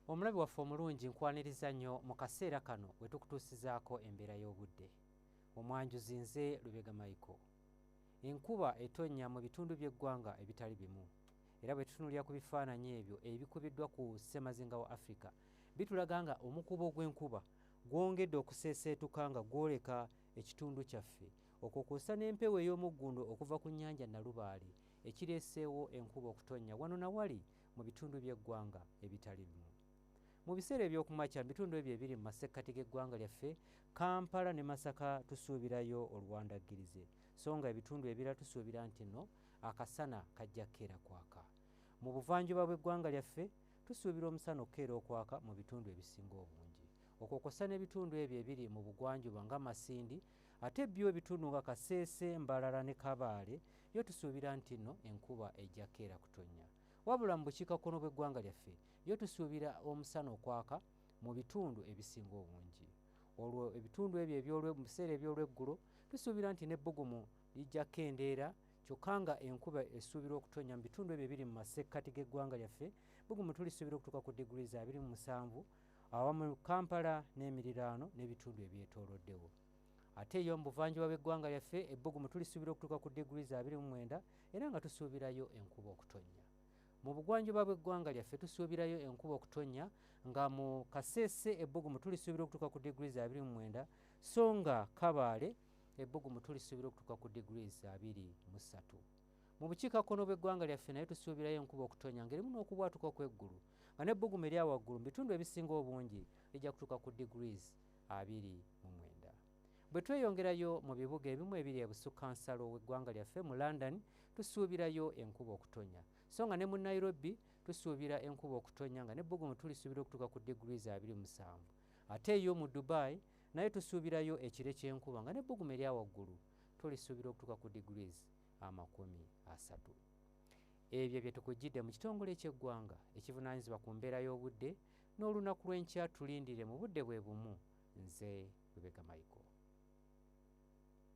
Omulabi waffe omulungi nkwaniriza nnyo mu kaseera kano we tukutuusizaako embeera y'obudde. Omwanjuzi nze Lubega Michael. Enkuba etonnya mu bitundu by'eggwanga ebitali bimu. Era bwe tutunuulira ku bifaananyi ebyo ebikubiddwa ku ssemazinga wa Africa, bitulaga nga omukubo gw'enkuba gwongedde okuseeseetuka nga gwoleka ekitundu kyaffe, okwo kw'ossa n'empewo ey'omuggundu okuva ku nnyanja Nalubaale ekireeseewo enkuba okutonnya wano na wali mu bitundu by'eggwanga ebitali bimu. Mu biseera eby'okumakya mu bitundu ebyo ebiri mu masekkati g'eggwanga lyaffe, Kampala ne Masaka tusuubirayo olwandaggirize, so nga ebitundu ebirala tusuubira nti nno akasana kajja kkeera kwaka. Mu buvanjuba bw'eggwanga lyaffe tusuubira omusana okkeera okwaka mu bitundu ebisinga obungi, okwo kw'ossa n'ebitundu ebyo ebiri mu bugwanjuba nga Masindi, ate byo ebitundu nga Kaseese, Mbarara ne Kabaale yo tusuubira nti nno enkuba ejja kkeera kutonnya. Wabula mu bukiikakkono bw'eggwanga lyaffe yo tusuubira omusana okwaka mu bitundu ebisinga obungi. Olwo ebitundu ebyo mu biseera eby'olweggulo tusuubira nti n'ebbugumu lijja kkendeera, kyokka nga enkuba esuubirwa okutonnya mu bitundu ebyo ebiri mu masekkati g'eggwanga lyaffe. Bbugumu tulisuubira okutuuka ku diguli 27 awamu Kampala n'emiriraano n'ebitundu ebyetooloddewo. Ate yo mu buvanjuba bw'eggwanga lyaffe ebbugumu tulisuubira okutuuka ku diguli 29 era nga tusuubirayo enkuba okutonnya. Mu bugwanjuba bw'eggwanga lyaffe tusuubirayo enkuba okutonnya nga mu Kaseese ebbugumu tulisuubira okutuuka ku diguli 29 so nga Kabaale ebbugumu tulisuubira okutuuka ku diguli 23. Mu bukiikakkono bw'eggwanga lyaffe naye tusuubirayo enkuba okutonnya ng'erimu n'okubwatuka kw'eggulu nga n'ebbugumu erya waggulu mu bitundu ebisinga obungi lijja kutuuka ku diguli 29. Bwe tweyongerayo mu bibuga ebimu ebiri ebusukkansalo w'eggwanga lyaffe, mu London tusuubirayo enkuba okutonnya, so nga ne mu Nairobi tusuubira enkuba okutonnya nga n'ebbugumu tulisuubira okutuuka ku diguli 27. Ate yo mu Dubai naye tusuubirayo ekire ky'enkuba nga n'ebbugumu erya waggulu tulisuubira okutuuka ku diguli 30. Ebyo bye tukujjidde mu kitongole ky'eggwanga ekivunaanyizibwa ku mbeera y'obudde n'olunaku lw'enkya tulindire mu budde bwe bumu. Nze Lubega Michael.